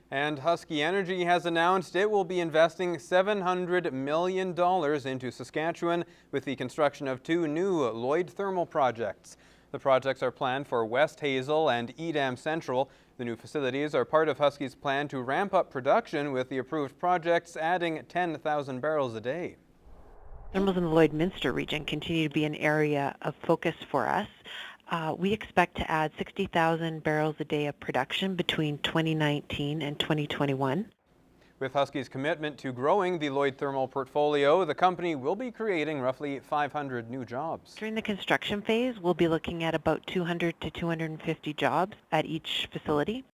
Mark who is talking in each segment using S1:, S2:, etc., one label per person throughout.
S1: And Husky Energy has announced it will be investing $700 million into Saskatchewan with the construction of 2 new Lloyd thermal projects. The projects are planned for West Hazel and Edam Central. The new facilities are part of Husky's plan to ramp up production, with the approved projects adding 10,000 barrels a day.
S2: Thermals in the Lloydminster region continue to be an area of focus for us. We expect to add 60,000 barrels a day of production between 2019 and 2021.
S1: With Husky's commitment to growing the Lloyd thermal portfolio, the company will be creating roughly 500 new jobs.
S2: During the construction phase, we'll be looking at about 200 to 250 jobs at each facility.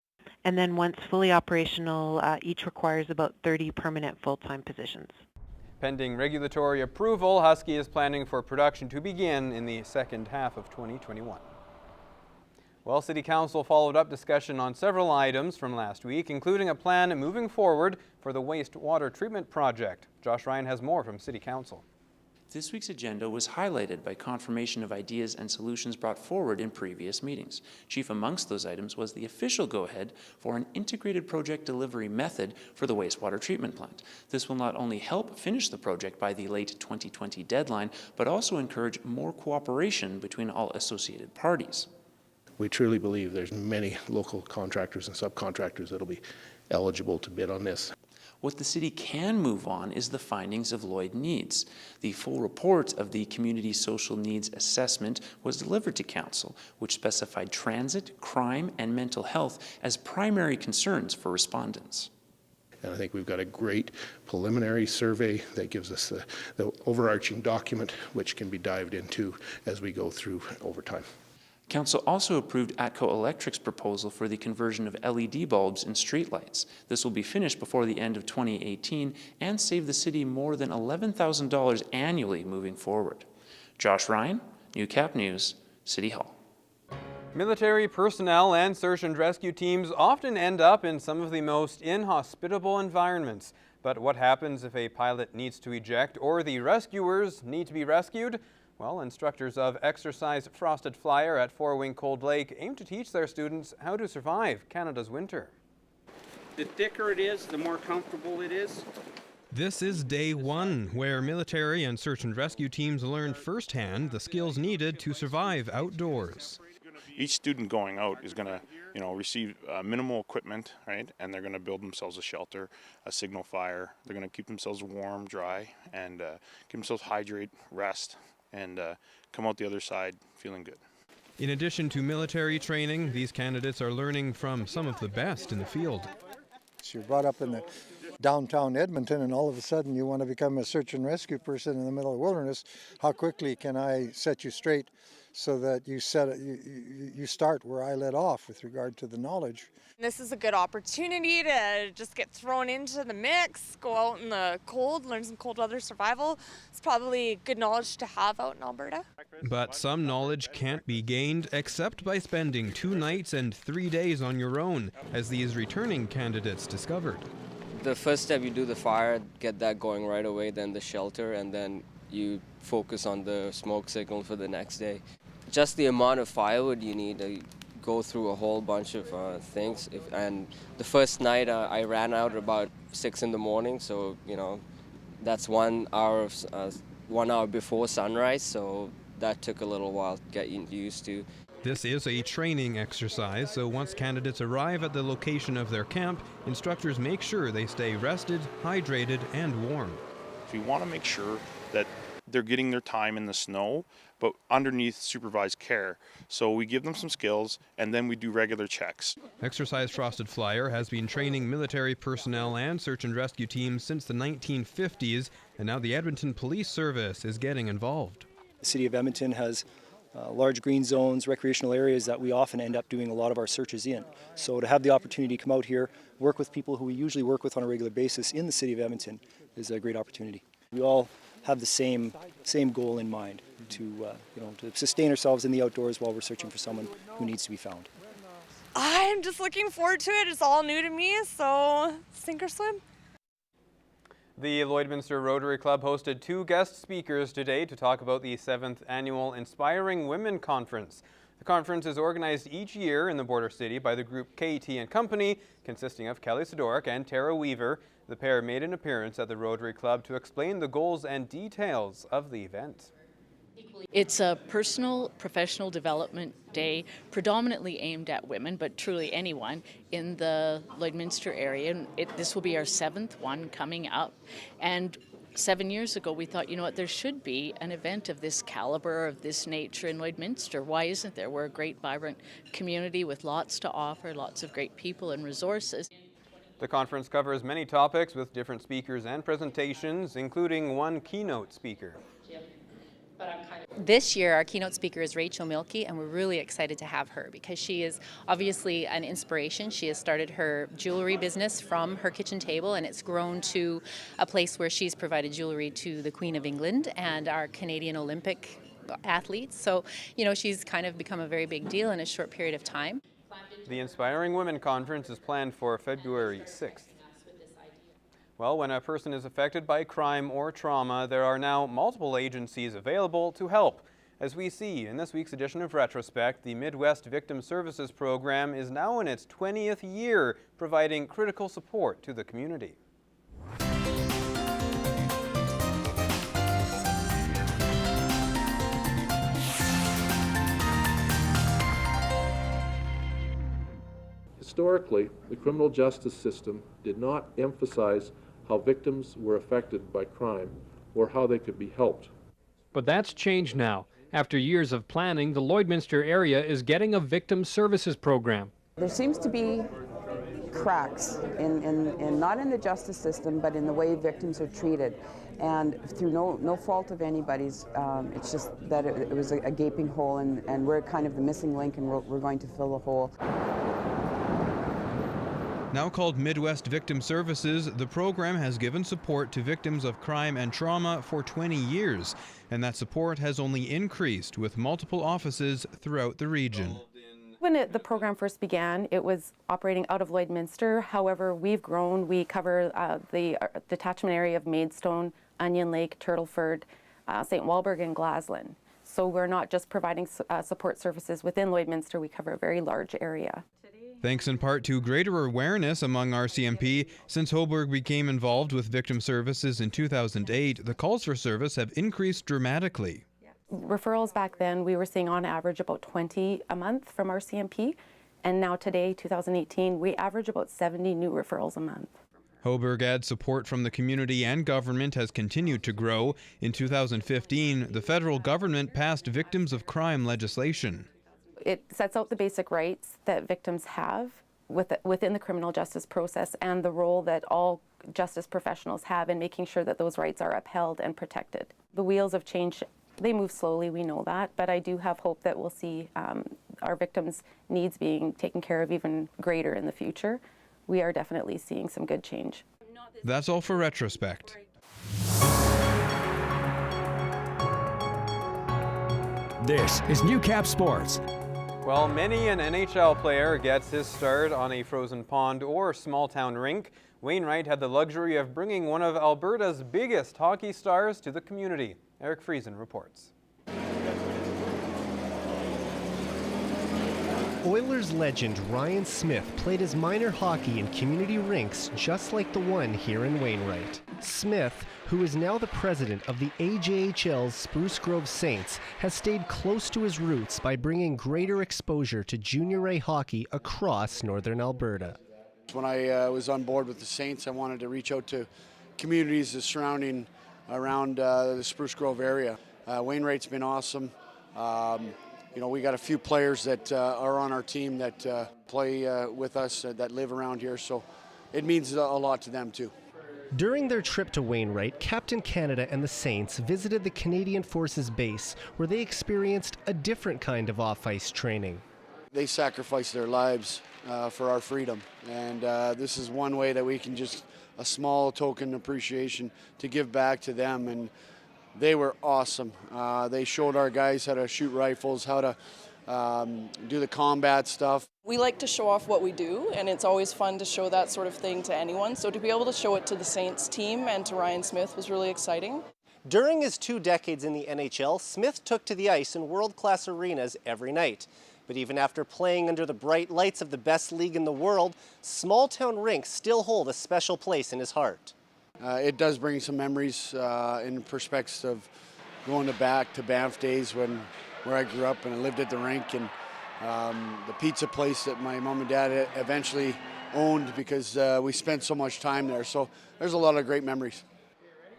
S2: And then once fully operational, each requires about 30 permanent full-time positions.
S1: Pending regulatory approval, Husky is planning for production to begin in the second half of 2021. Well, City Council followed up discussion on several items from last week, including a plan moving forward for the wastewater treatment project. Josh Ryan has more from City Council.
S3: This week's agenda was highlighted by confirmation of ideas and solutions brought forward in previous meetings. Chief amongst those items was the official go-ahead for an integrated project delivery method for the wastewater treatment plant. This will not only help finish the project by the late 2020 deadline, but also encourage more cooperation between all associated parties.
S4: We truly believe there's many local contractors and subcontractors that will be eligible to bid on this.
S3: What the city can move on is the findings of Lloyd Needs. The full report of the Community Social Needs Assessment was delivered to Council, which specified transit, crime, and mental health as primary concerns for respondents.
S4: And I think we've got a great preliminary survey that gives us the overarching document, which can be dived into as we go through over time.
S3: Council also approved ATCO Electric's proposal for the conversion of LED bulbs in streetlights. This will be finished before the end of 2018 and save the city more than $11,000 annually moving forward. Josh Ryan, Newcap News, City Hall.
S1: Military personnel and search and rescue teams often end up in some of the most inhospitable environments. But what happens if a pilot needs to eject or the rescuers need to be rescued? Well, instructors of Exercise Frosted Flier at Four Wing Cold Lake aim to teach their students how to survive Canada's winter.
S5: The thicker it is, the more comfortable it is.
S6: This is day one, where military and search and rescue teams learn firsthand the skills needed to survive outdoors.
S7: Each student going out is going to, receive minimal equipment, right? And they're going to build themselves a shelter, a signal fire. They're going to keep themselves warm, dry, and keep themselves hydrate, rest, and come out the other side feeling good.
S6: In addition to military training, these candidates are learning from some of the best in the field.
S8: So you're brought up in the downtown Edmonton, and all of a sudden you want to become a search and rescue person in the middle of the wilderness. How quickly can I set you straight so that you start where I let off with regard to the knowledge?
S9: This is a good opportunity to just get thrown into the mix, go out in the cold, learn some cold weather survival. It's probably good knowledge to have out in Alberta.
S6: But some knowledge can't be gained except by spending 2 nights and 3 days on your own, as these returning candidates discovered.
S10: The first step, you do the fire, get that going right away, then the shelter, and then you focus on the smoke signal for the next day. Just the amount of firewood you need to go through a whole bunch of things. And the first night I ran out about 6 in the morning, so that's 1 hour 1 hour before sunrise, so that took a little while to get used to.
S6: This is a training exercise, so once candidates arrive at the location of their camp, instructors make sure they stay rested, hydrated, and warm.
S7: We want to make sure that they're getting their time in the snow, but underneath supervised care. So we give them some skills, and then we do regular checks.
S6: Exercise Frosted Flier has been training military personnel and search and rescue teams since the 1950s, and now the Edmonton Police Service is getting involved.
S11: The City of Edmonton has large green zones, recreational areas that we often end up doing a lot of our searches in. So to have the opportunity to come out here, work with people who we usually work with on a regular basis in the City of Edmonton is a great opportunity. We all have the same goal in mind, to sustain ourselves in the outdoors while we're searching for someone who needs to be found.
S9: I'm just looking forward to it. It's all new to me, so sink or swim.
S1: The Lloydminster Rotary Club hosted 2 guest speakers today to talk about the 7th Annual Inspiring Women Conference. The conference is organized each year in the border city by the group KT & Company, consisting of Kelly Sidoric and Tara Weaver. The pair made an appearance at the Rotary Club to explain the goals and details of the event.
S12: It's a personal, professional development day predominantly aimed at women, but truly anyone in the Lloydminster area. And this will be our 7th one coming up. And 7 years ago, we thought, you know what, there should be an event of this caliber, of this nature in Lloydminster. Why isn't there? We're a great, vibrant community with lots to offer, lots of great people and resources.
S1: The conference covers many topics with different speakers and presentations, including one keynote speaker.
S13: This year, our keynote speaker is Rachel Milkey, and we're really excited to have her because she is obviously an inspiration. She has started her jewelry business from her kitchen table, and it's grown to a place where she's provided jewelry to the Queen of England and our Canadian Olympic athletes. So, you know, she's kind of become a very big deal in a short period of time.
S1: The Inspiring Women Conference is planned for February 6th. Well, when a person is affected by crime or trauma, there are now multiple agencies available to help. As we see in this week's edition of Retrospect, the Midwest Victim Services Program is now in its 20th year, providing critical support to the community.
S14: Historically, the criminal justice system did not emphasize how victims were affected by crime or how they could be helped.
S15: But that's changed now. After years of planning, the Lloydminster area is getting a victim services program.
S16: There seems to be cracks in not in the justice system, but in the way victims are treated. And through no fault of anybody's, it's just that it was a gaping hole, and we're kind of the missing link, and we're going to fill the hole.
S6: Now called Midwest Victim Services, the program has given support to victims of crime and trauma for 20 years, and that support has only increased with multiple offices throughout the region.
S17: When the program first began, it was operating out of Lloydminster. However, we've grown. We cover the detachment area of Maidstone, Onion Lake, Turtleford, St. Walburg, and Glaslyn. So we're not just providing support services within Lloydminster, we cover a very large area.
S6: Thanks in part to greater awareness among RCMP, since Hoburg became involved with victim services in 2008, the calls for service have increased dramatically.
S17: Referrals back then, we were seeing on average about 20 a month from RCMP, and now today, 2018, we average about 70 new referrals a month.
S6: Hoburg adds support from the community and government has continued to grow. In 2015, the federal government passed victims of crime legislation.
S17: It sets out the basic rights that victims have within the criminal justice process and the role that all justice professionals have in making sure that those rights are upheld and protected. The wheels of change, they move slowly, we know that, but I do have hope that we'll see our victims' needs being taken care of even greater in the future. We are definitely seeing some good change.
S6: That's all for Retrospect.
S18: This is Newcap Sports.
S1: Well, many an NHL player gets his start on a frozen pond or small-town rink. Wainwright had the luxury of bringing one of Alberta's biggest hockey stars to the community. Eric Friesen reports.
S19: Oilers legend Ryan Smith played his minor hockey in community rinks just like the one here in Wainwright. Smith, who is now the president of the AJHL's Spruce Grove Saints, has stayed close to his roots by bringing greater exposure to junior A hockey across northern Alberta.
S20: When I was on board with the Saints, I wanted to reach out to communities surrounding around the Spruce Grove area. Wainwright's been awesome. You know, we got a few players that are on our team that play with us that live around here, so it means a lot to them too.
S19: During their trip to Wainwright, Captain Canada and the Saints visited the Canadian Forces base, where they experienced a different kind of off-ice training.
S20: They sacrifice their lives for our freedom, and this is one way that we can just a small token appreciation to give back to them, and they were awesome. They showed our guys how to shoot rifles, how to do the combat stuff.
S21: We like to show off what we do, and it's always fun to show that sort of thing to anyone. So to be able to show it to the Saints team and to Ryan Smith was really exciting.
S19: During his 2 decades in the NHL, Smith took to the ice in world-class arenas every night. But even after playing under the bright lights of the best league in the world, small-town rinks still hold a special place in his heart.
S20: It does bring some memories in perspective of going back to Banff days where I grew up and I lived at the rink, and the pizza place that my mom and dad eventually owned because we spent so much time there. So there's a lot of great memories.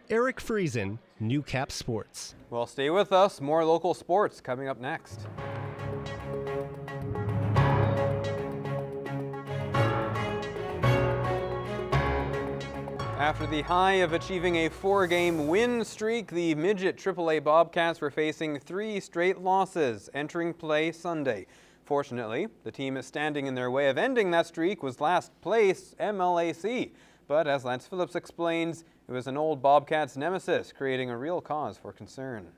S19: Eric Friesen, Newcap Sports.
S1: Well, stay with us. More local sports coming up next. After the high of achieving a 4-game win streak, the midget AAA Bobcats were facing 3 straight losses entering play Sunday. Fortunately, the team standing in their way of ending that streak was last place MLAC. But as Lance Phillips explains, it was an old Bobcats nemesis, creating a real cause for concern.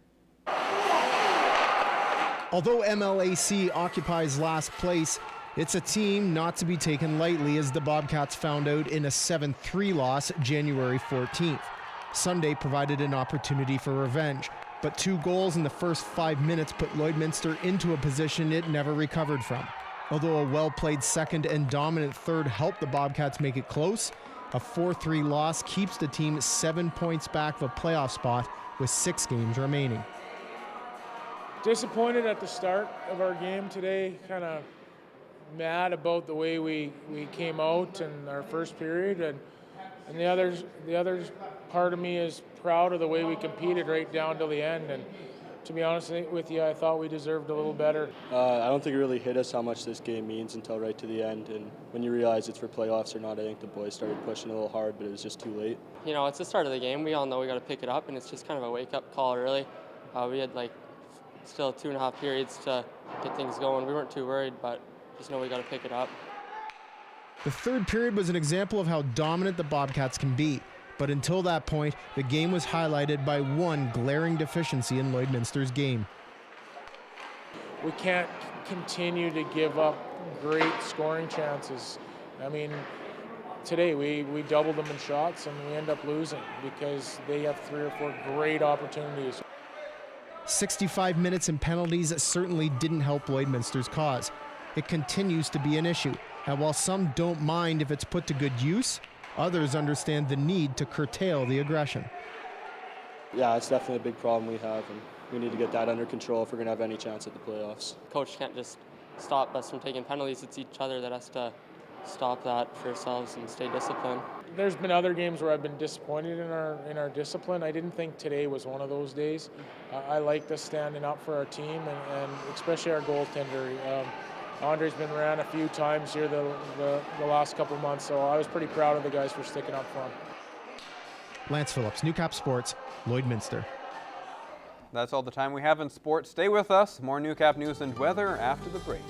S2: Although MLAC occupies last place, it's a team not to be taken lightly, as the Bobcats found out in a 7-3 loss January 14th. Sunday provided an opportunity for revenge, but 2 goals in the first 5 minutes put Lloydminster into a position it never recovered from. Although a well-played second and dominant third helped the Bobcats make it close, a 4-3 loss keeps the team 7 points back of a playoff spot with 6 games remaining.
S22: Disappointed at the start of our game today, kind of mad about the way we came out in our first period, and the other part of me is proud of the way we competed right down to the end. And to be honest with you, I thought we deserved a little better.
S23: I don't think it really hit us how much this game means until right to the end, and when you realize it's for playoffs or not, I think the boys started pushing a little hard, but it was just too late.
S24: You know, it's the start of the game. We all know we got to pick it up, and it's just kind of a wake-up call early. We had still 2.5 periods to get things going. We weren't too worried, but just know we got to pick it up.
S2: The third period was an example of how dominant the Bobcats can be, but until that point, the game was highlighted by one glaring deficiency in Lloydminster's game.
S22: We can't continue to give up great scoring chances. I mean, today we doubled them in shots and we end up losing because they have 3 or 4 great opportunities.
S2: 65 minutes and penalties certainly didn't help Lloydminster's cause. It continues to be an issue, and while some don't mind if it's put to good use, others understand the need to curtail the aggression.
S23: Yeah, it's definitely a big problem we have, and we need to get that under control if we're going to have any chance at the playoffs.
S24: Coach can't just stop us from taking penalties. It's each other that has to stop that for ourselves and stay disciplined.
S22: There's been other games where I've been disappointed in our discipline. I didn't think today was one of those days. I liked us standing up for our team and especially our goaltender. Andre's been ran a few times here the last couple months, so I was pretty proud of the guys for sticking up for him.
S2: Lance Phillips, Newcap Sports, Lloydminster.
S1: That's all the time we have in sports. Stay with us. More Newcap news and weather after the break.